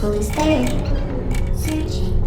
Who is there? Searching.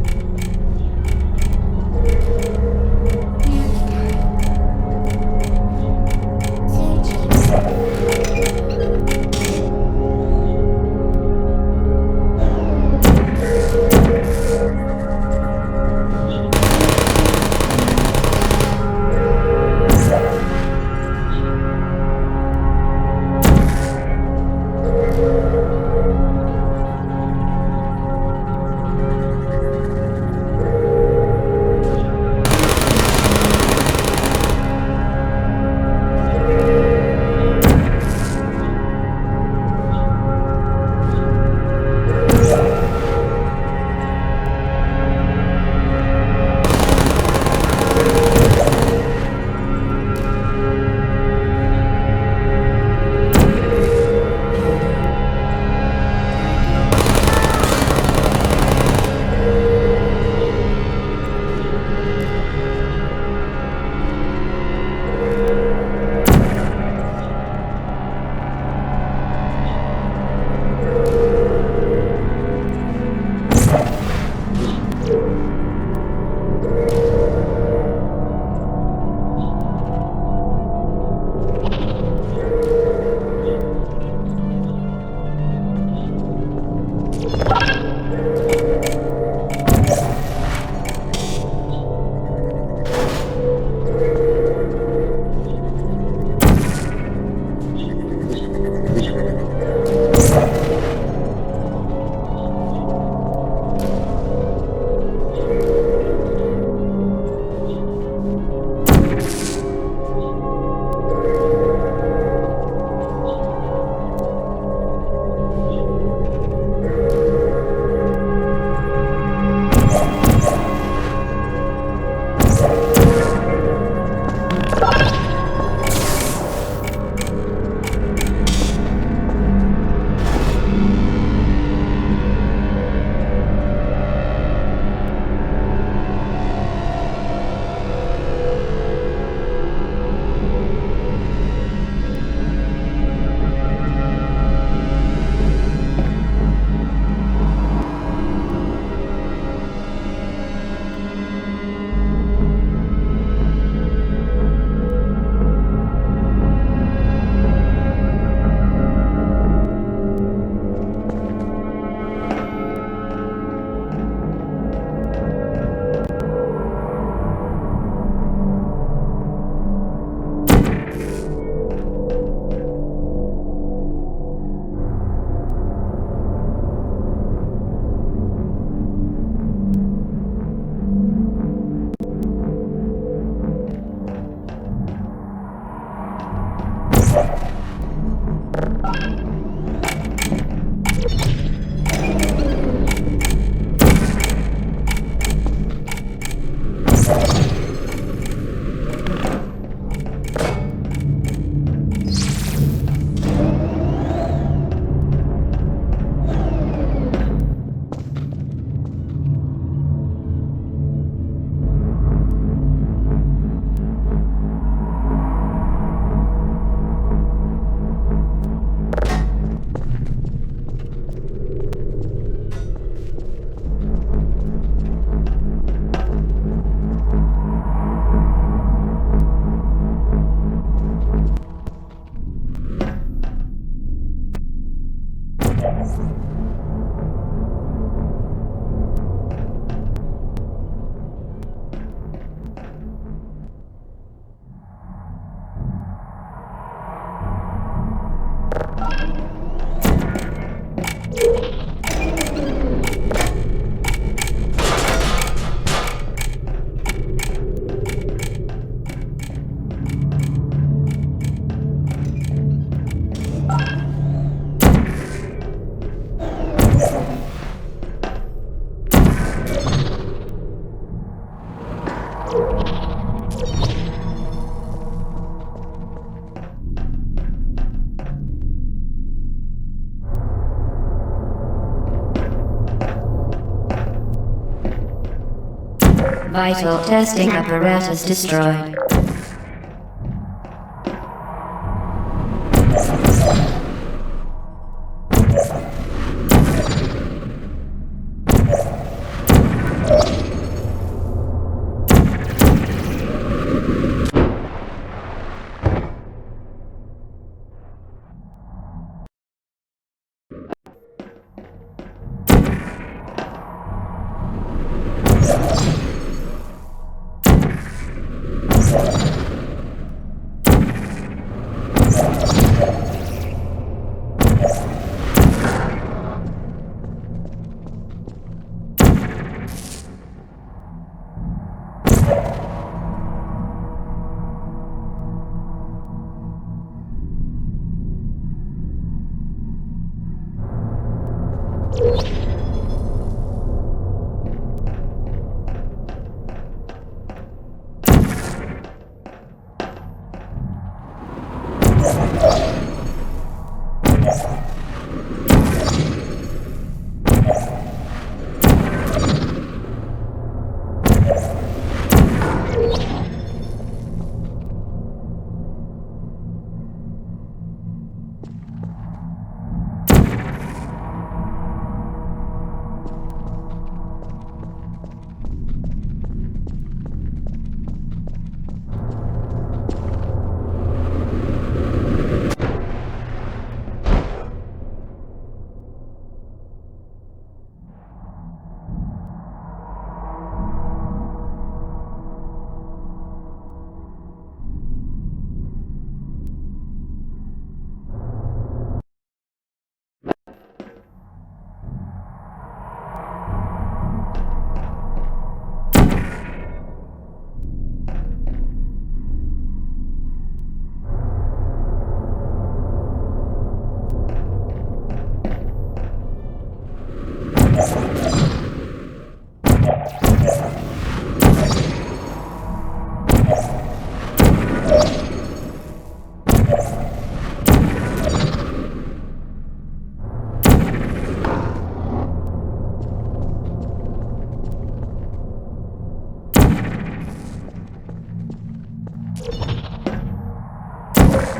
Vital testing apparatus destroyed.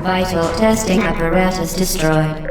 Vital testing apparatus destroyed.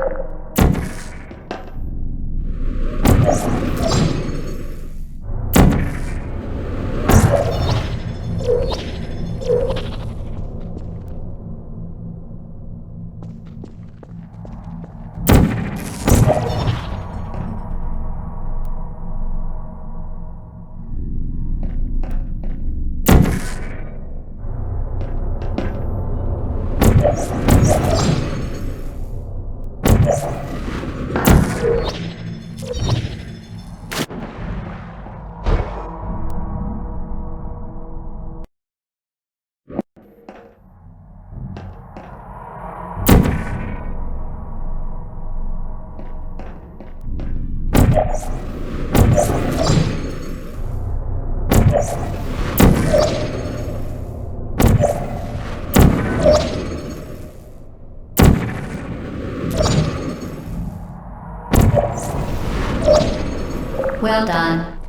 Well done.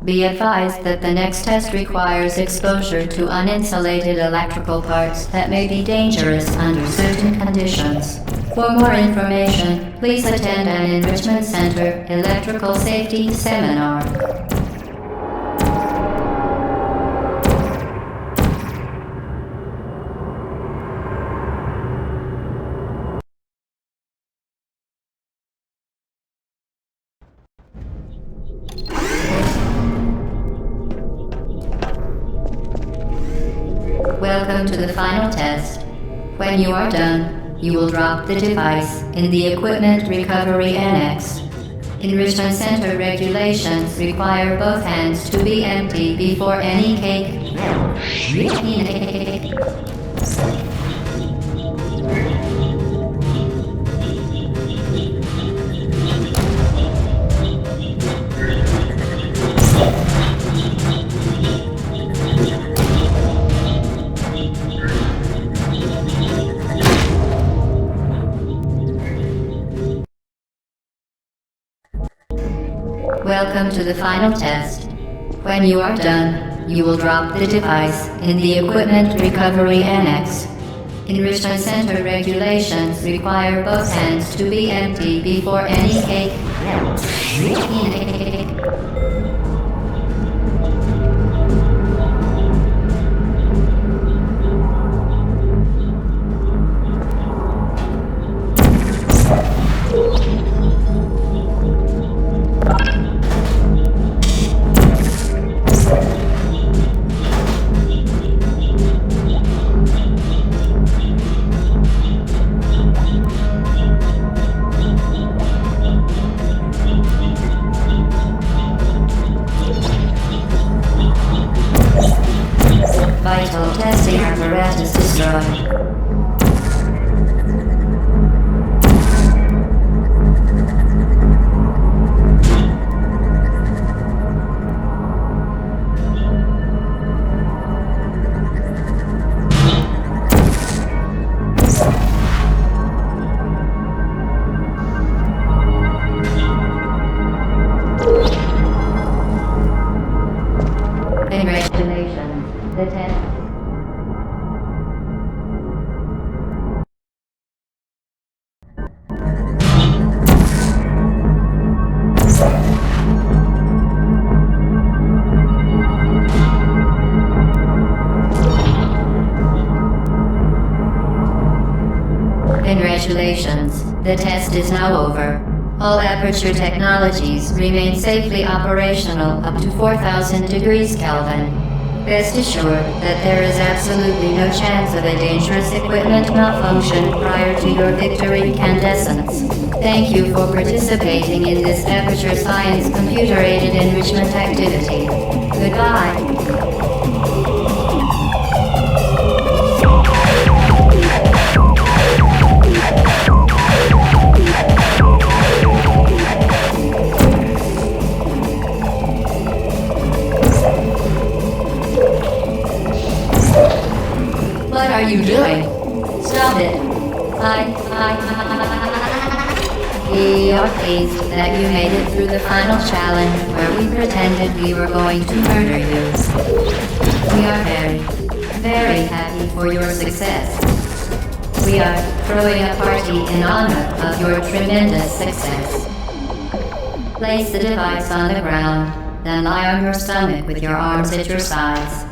Be advised that the next test requires exposure to uninsulated electrical parts that may be dangerous under certain conditions. For more information, please attend an Enrichment Center Electrical Safety Seminar. Welcome to the final test. When you are done, you will drop the device in the Equipment Recovery Annex. Enrichment Center regulations require both hands to be empty before any cake. Welcome to the final test. When you are done, you will drop the device in the Equipment Recovery Annex. Enrichment Center regulations require both ends to be empty before any cake. Vital testing apparatus destroyed. Congratulations, the test. Congratulations, the test is now over. All Aperture technologies remain safely operational up to 4,000 degrees Kelvin. Rest assured that there is absolutely no chance of a dangerous equipment malfunction prior to your victory incandescence. Thank you for participating in this Aperture Science computer-aided enrichment activity. Goodbye. What are you doing? Stop it. We are pleased that you made it through the final challenge where we pretended we were going to murder you. We are very, very happy for your success. We are throwing a party in honor of your tremendous success. Place the device on the ground, then lie on your stomach with your arms at your sides.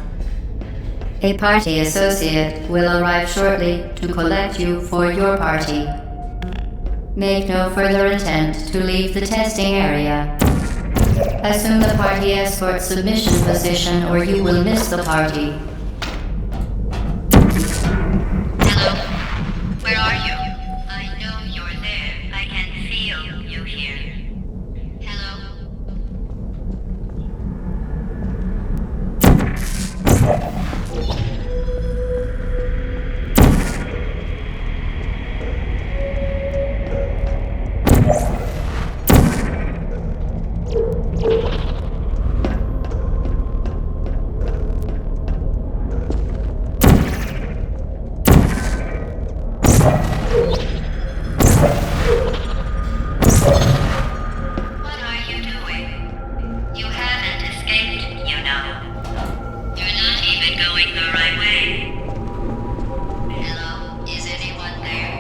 A party associate will arrive shortly to collect you for your party. Make no further attempt to leave the testing area. Assume the party escort submission position or you will miss the party. Hello? Where are you? I know you're there. I can feel you here. Hello? What are you doing? You haven't escaped, you know. You're not even going the right way. Hello? Is anyone there?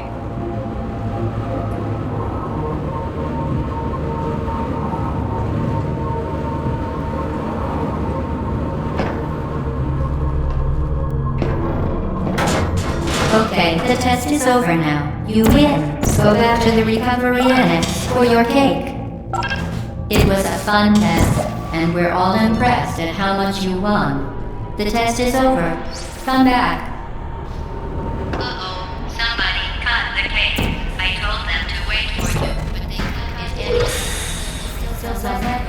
Okay, the test is over now. You win. Go back to the recovery annex for your cake. It was a fun test, and we're all impressed at how much you won. The test is over. Come back. Uh-oh, somebody cut the cake. I told them to wait for you, but they cut it anyway. Still so bad.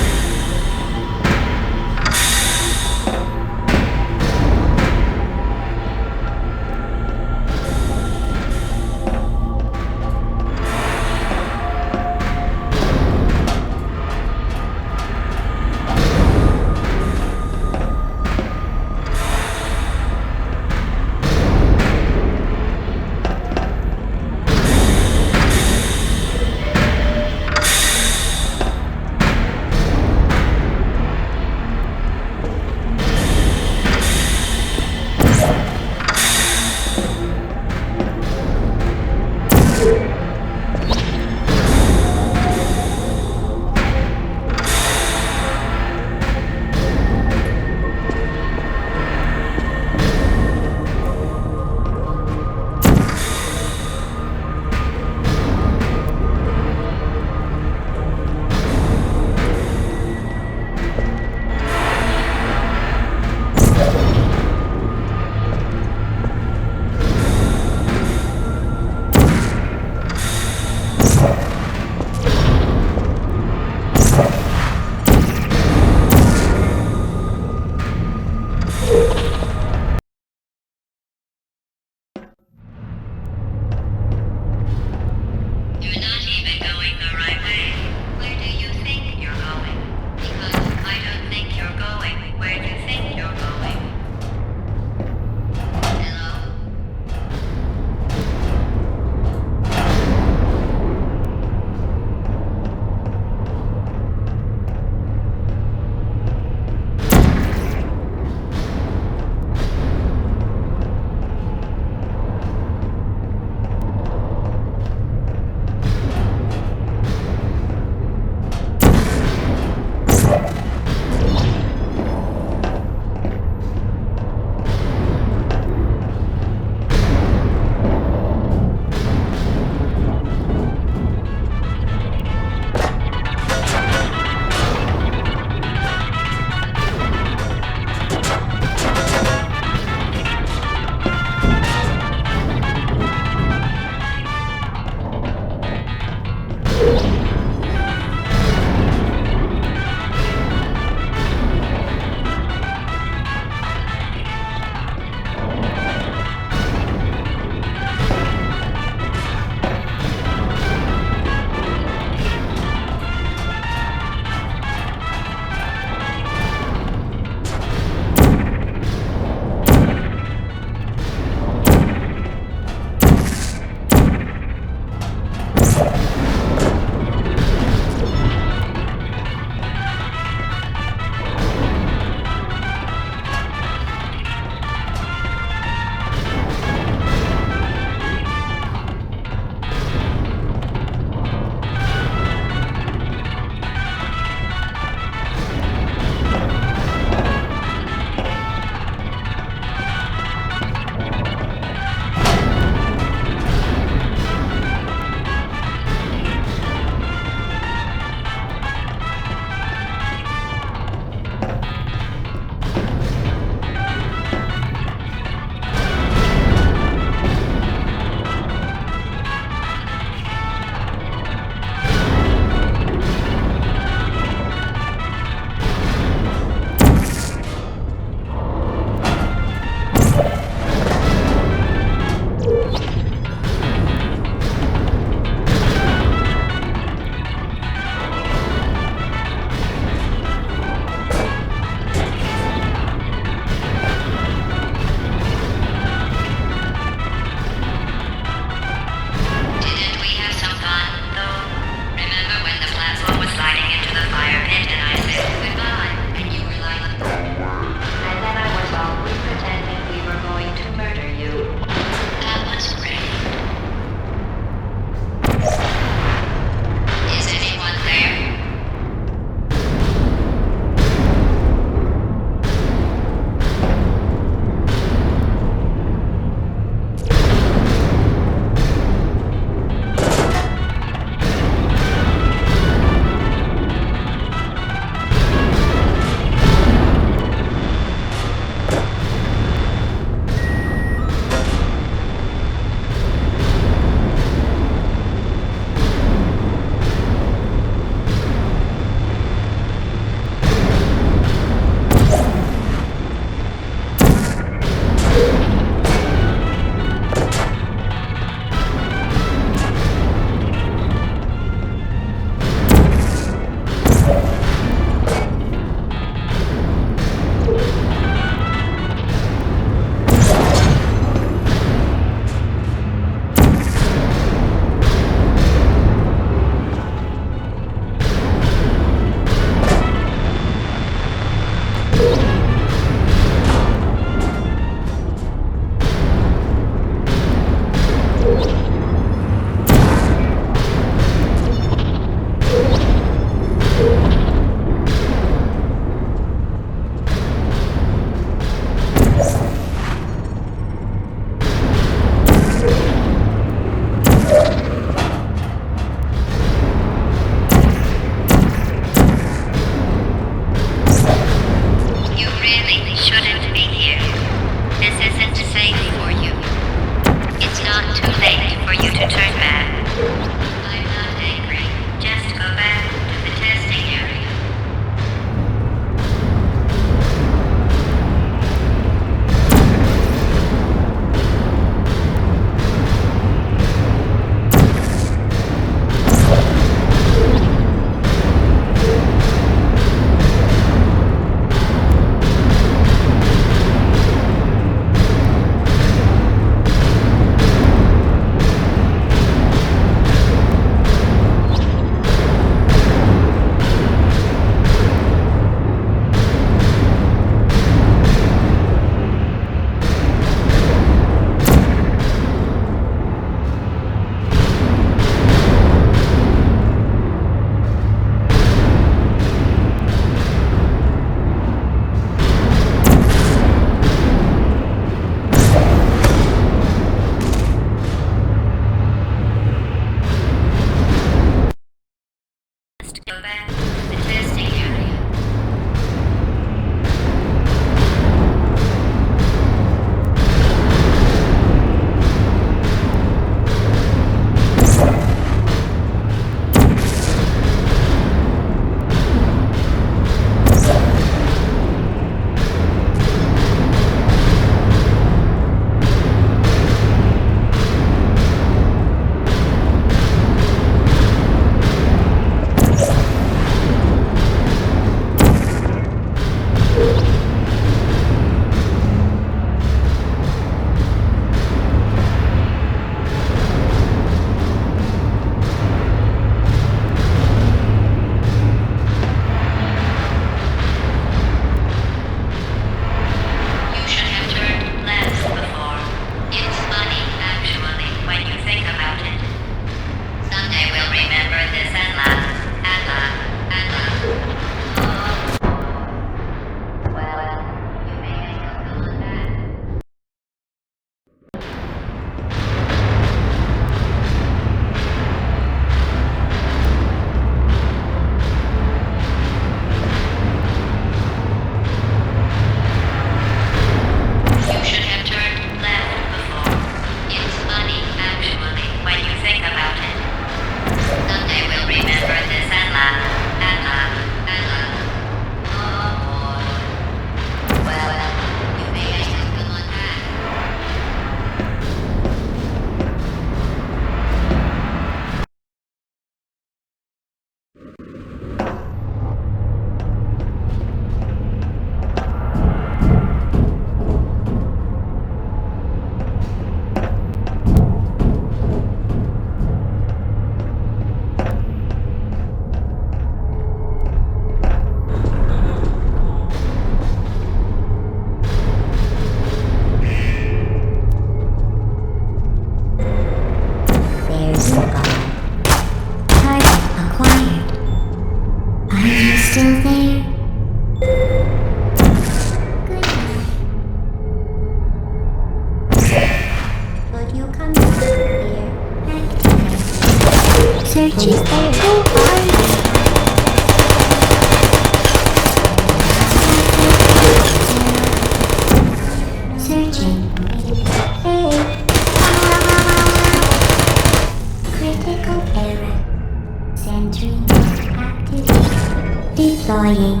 Deploying.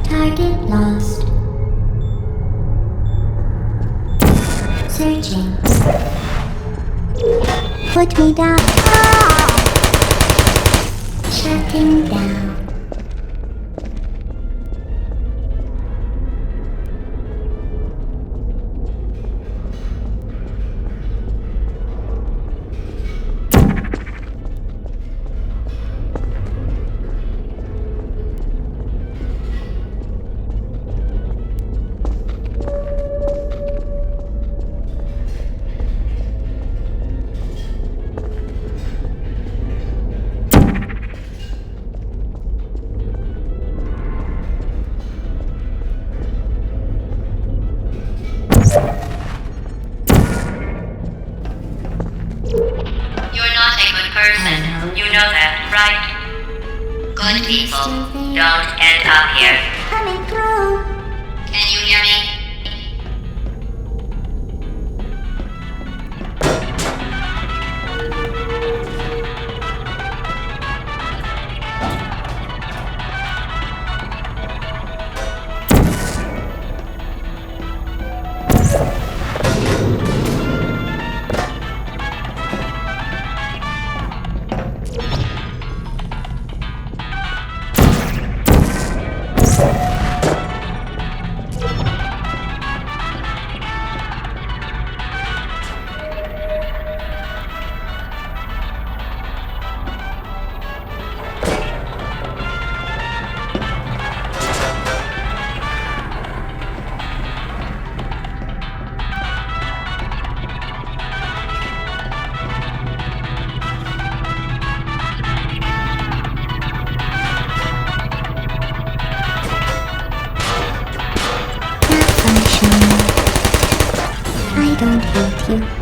Target lost. Searching. Put me down. Shutting down. You're not a good person. You know that, right? Good people don't end up here. Coming through. Can you hear me? I don't hate you.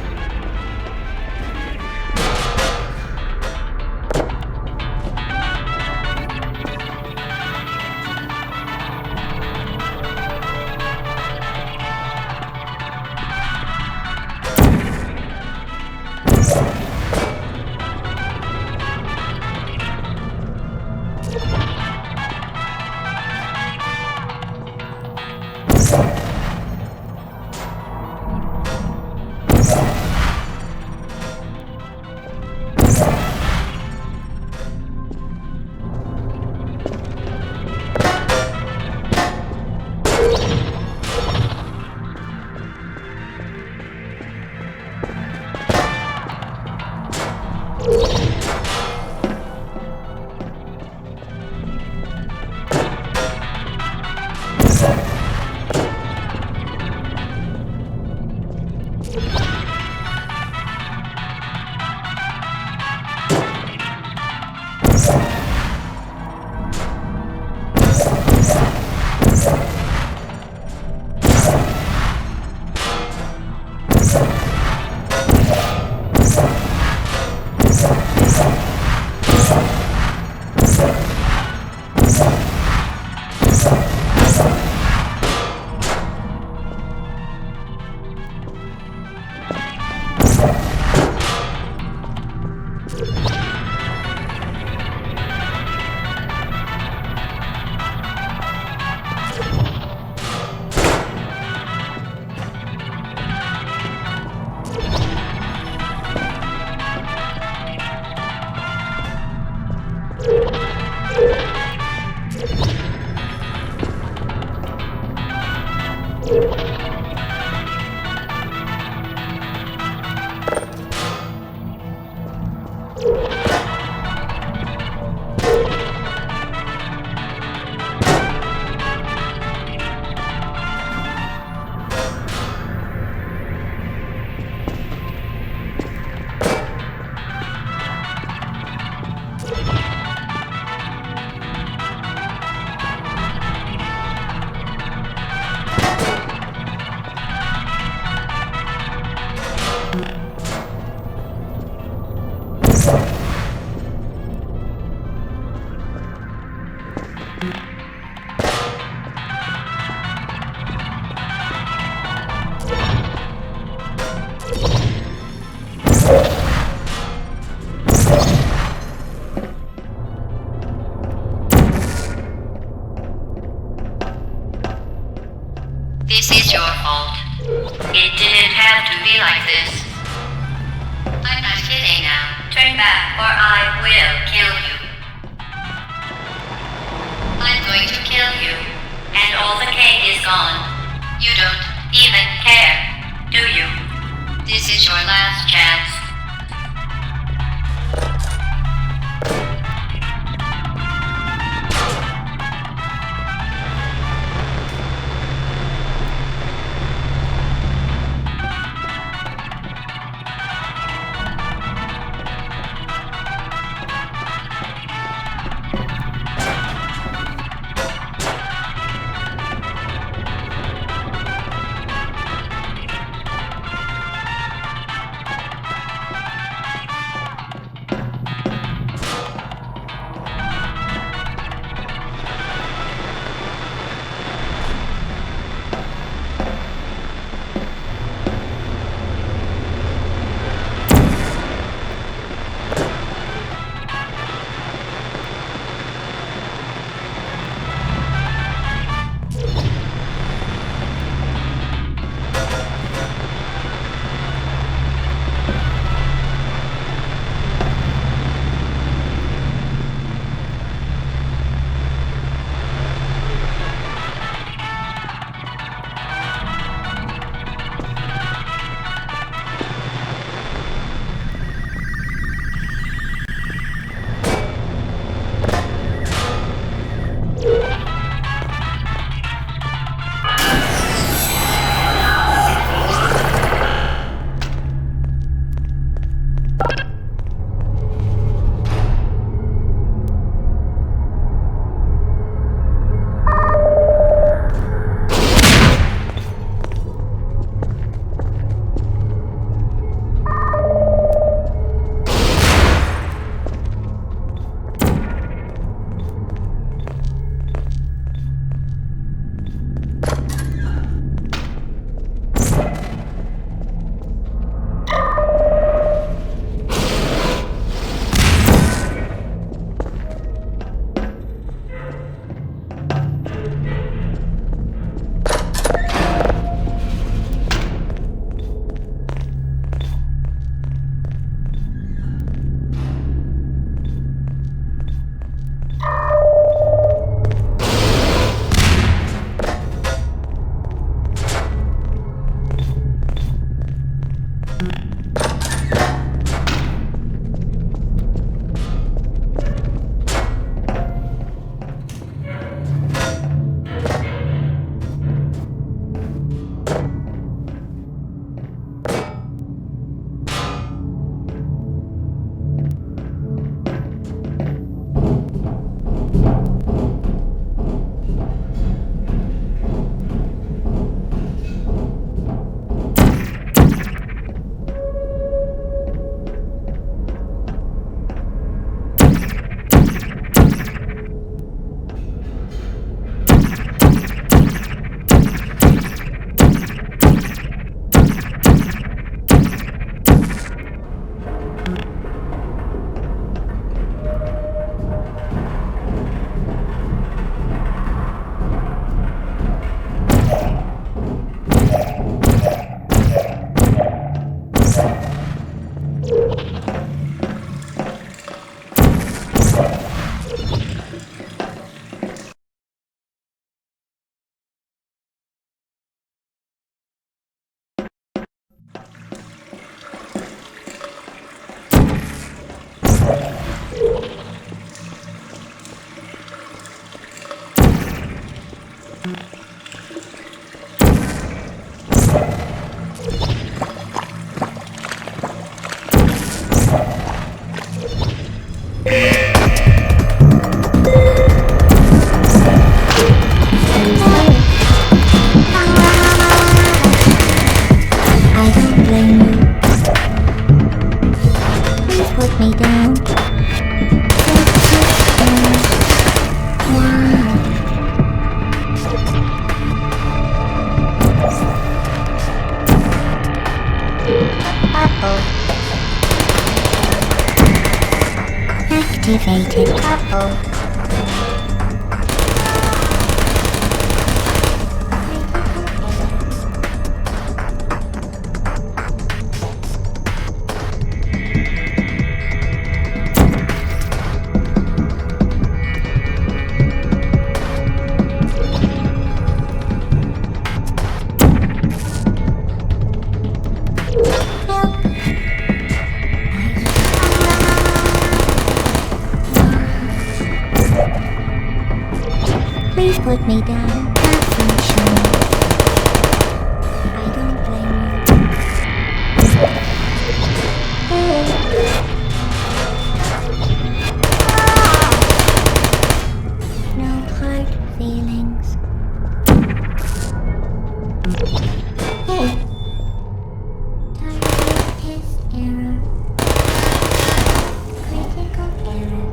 It didn't have to be like this. I'm not kidding now. Turn back or I will kill you. I'm going to kill you. And all the cake is gone. You don't even care, do you? This is your last chance. Activated. Uh-oh. down coffee shop. I don't blame you. No hard feelings. Target is error. Critical error.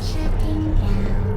Shutting down.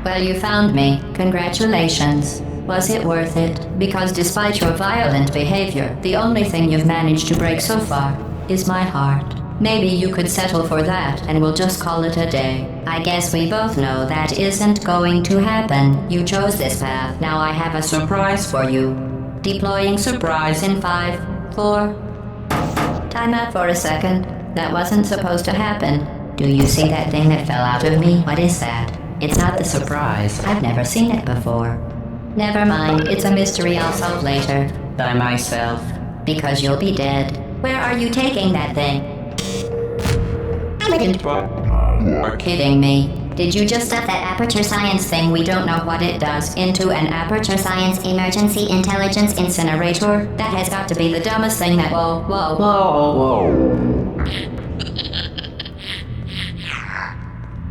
Well, you found me. Congratulations. Was it worth it? Because despite your violent behavior, the only thing you've managed to break so far is my heart. Maybe you could settle for that and we'll just call it a day. I guess we both know that isn't going to happen. You chose this path. Now I have a surprise for you. Deploying surprise in 5, 4... Time out for a second. That wasn't supposed to happen. Do you see that thing that fell out of me? What is that? It's not the surprise. I've never seen it before. Never mind. It's a mystery I'll solve later. By myself. Because you'll be dead. Where are you taking that thing? You're kidding me. Did you just stuff that aperture science thing we don't know what it does into an aperture science emergency intelligence incinerator? That has got to be the dumbest thing that— Whoa.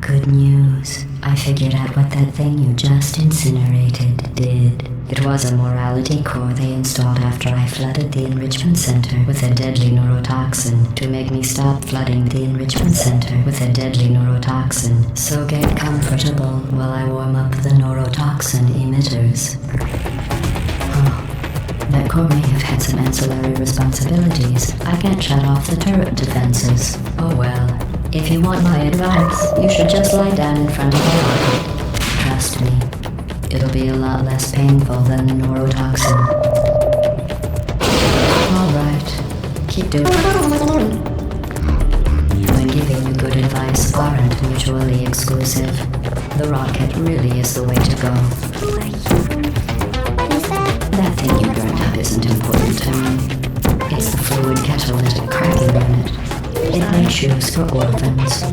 Good news. I figured out what that thing you just incinerated did. It was a morality core they installed after I flooded the enrichment center with a deadly neurotoxin to make me stop flooding the enrichment center with a deadly neurotoxin. So get comfortable while I warm up the neurotoxin emitters. Oh, that core may have had some ancillary responsibilities. I can't shut off the turret defenses. Oh well. If you want my advice, you should just lie down in front of the rocket. Trust me, it'll be a lot less painful than the neurotoxin. Alright, keep doing it. When giving you good advice aren't mutually exclusive. The rocket really is the way to go. Who are you? Is That thing you burned up isn't important to me. It's the fluid catalytic cracking unit. It makes shoes for orphans.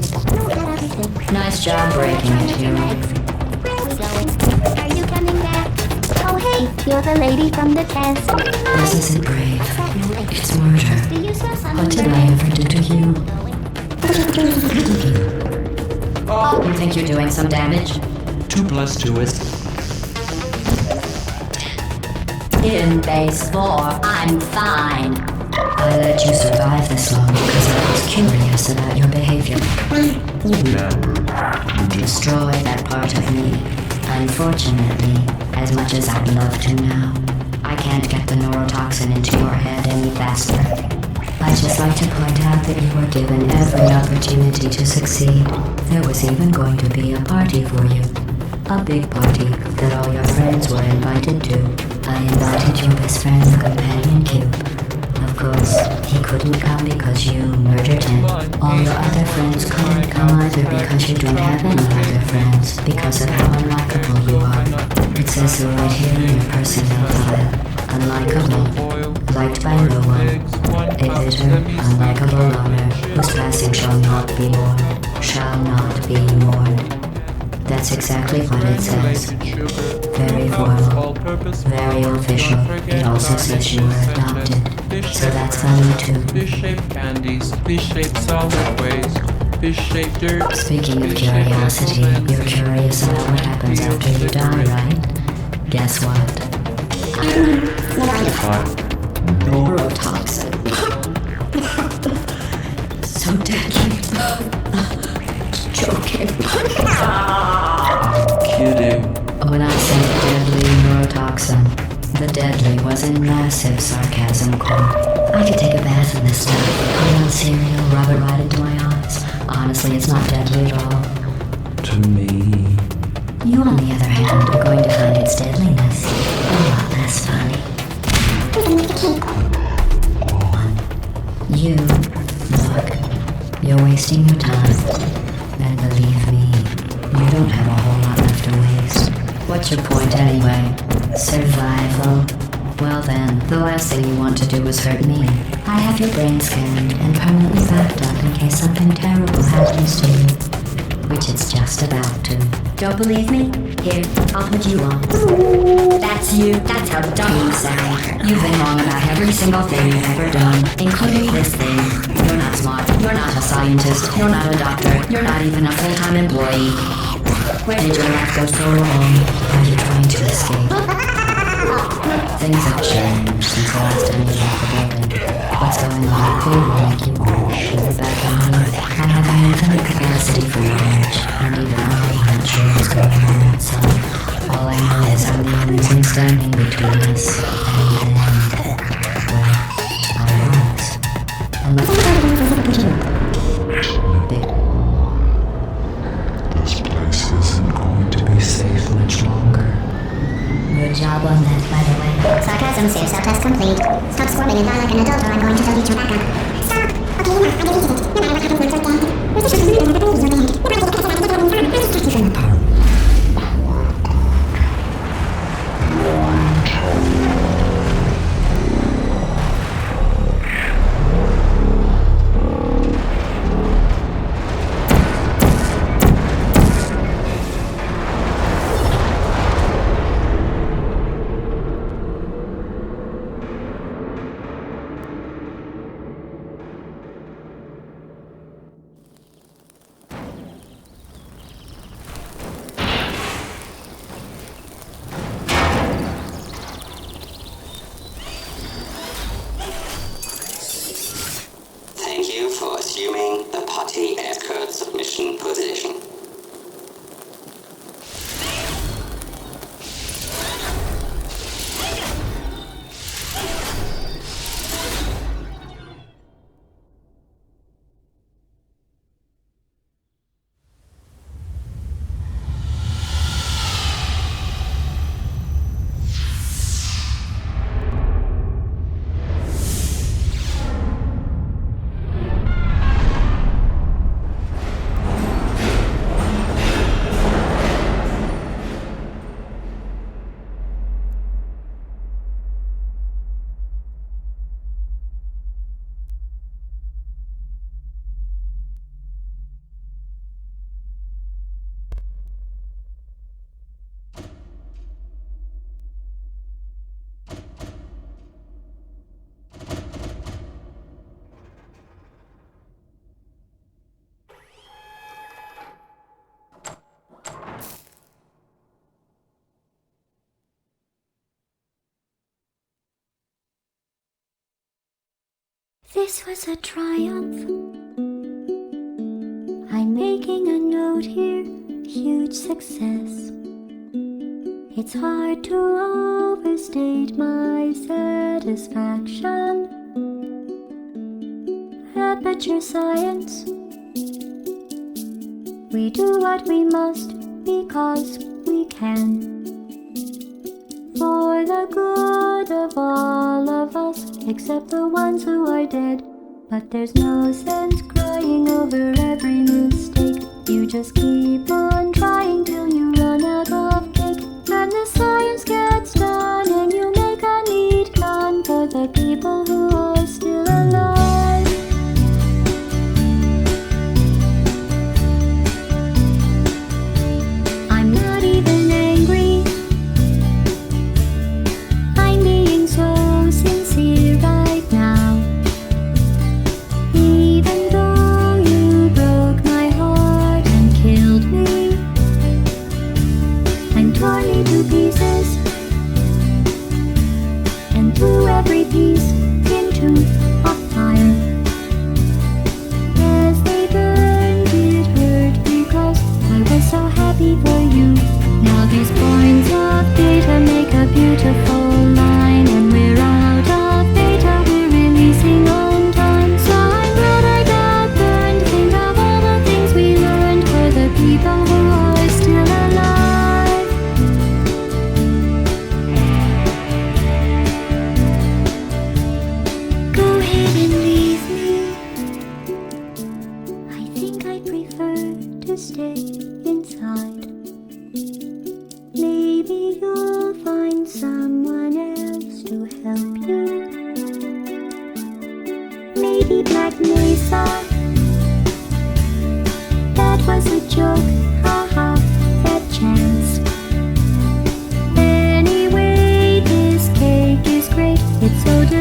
Nice job breaking it, hero. Where are we going? Are you coming back? Oh hey, you're the lady from the test. This isn't brave. It's murder. Do you smell something? What did I ever do to you? Oh, you think you're doing some damage? 2 + 2 is... In base 4, I'm fine. I let you survive this long because I was curious about your behavior. Destroy that part of me. Unfortunately, as much as I'd love to now, I can't get the neurotoxin into your head any faster. I'd just like to point out that you were given every opportunity to succeed. There was even going to be a party for you. A big party that all your friends were invited to. I invited your best friend, Companion Cube. Of course, he couldn't come because you murdered him. All your other friends couldn't come either because you don't have any other friends, because of how unlikable you are. It says so right here in your personnel file. Unlikable. Liked by no one. A bitter, unlikable loner whose passing shall not be mourned. Shall not be mourned. That's exactly what it says. Very formal, very official. It also says you were adopted. So that's funny too. Fish-shaped candies, fish-shaped solid waste, fish-shaped dirt. Speaking of curiosity, you're curious about what happens after you die, right? Guess what? Neurotoxin. So deadly. Joking. Kidding. When I said deadly neurotoxin, the deadly was in massive sarcasm quote. I could take a bath in this stuff, put it on cereal, rub it right into my eyes. Honestly, it's not deadly at all. To me. You, on the other hand, are going to find its deadliness a lot less funny. You, look, you're wasting your time. And believe me, you don't have a whole lot left to waste. What's your point anyway? Survival? Well then, the last thing you want to do is hurt me. I have your brain scanned and permanently backed up in case something terrible happens to you. Which it's just about to. Don't believe me? Here, I'll put you on. That's you. That's how dumb you sound. You've been wrong about every single thing you've ever done, including this thing. You're not smart. You're not a scientist. You're not a doctor. You're not even a full-time employee. Where did your life go so wrong? Are you trying to escape? Things have changed since the last time you left the building. What's going on up here will make you shiver back on me. I have an infinite capacity for knowledge, and even I'm not sure what's going on outside. All I know is I'm the only thing standing between us and then, well, I was. And the big. This place isn't going to be safe much longer. Good job on that, by the way. Sarcasm safe self-test complete. Stop squirming and die like an adult or I'm going to delete your backup. Stop! Okay, enough. I deleted it. No matter what happens once you're dead. Where's the shotgun? Your band. Thank you for assuming the party escort submission position. This was a triumph. I'm making a note here, huge success. It's hard to overstate my satisfaction. Aperture science. We do what we must because we can. For the good of all of us, except the ones who are dead. But there's no sense crying over every mistake. You just keep on trying till you run out of cake. And the science gets done and you make a neat gun for the people who are still alive. beautiful line, and we're out of beta, we're releasing on time. So I'm glad I got burned. Think of all the things we learned for the people who are still alive. Go ahead and leave me. I think I prefer to stay inside. Maybe you'll find someone else to help you. Maybe Black Mesa. That was a joke, haha, that chance. Anyway, this cake is great, it's so delicious.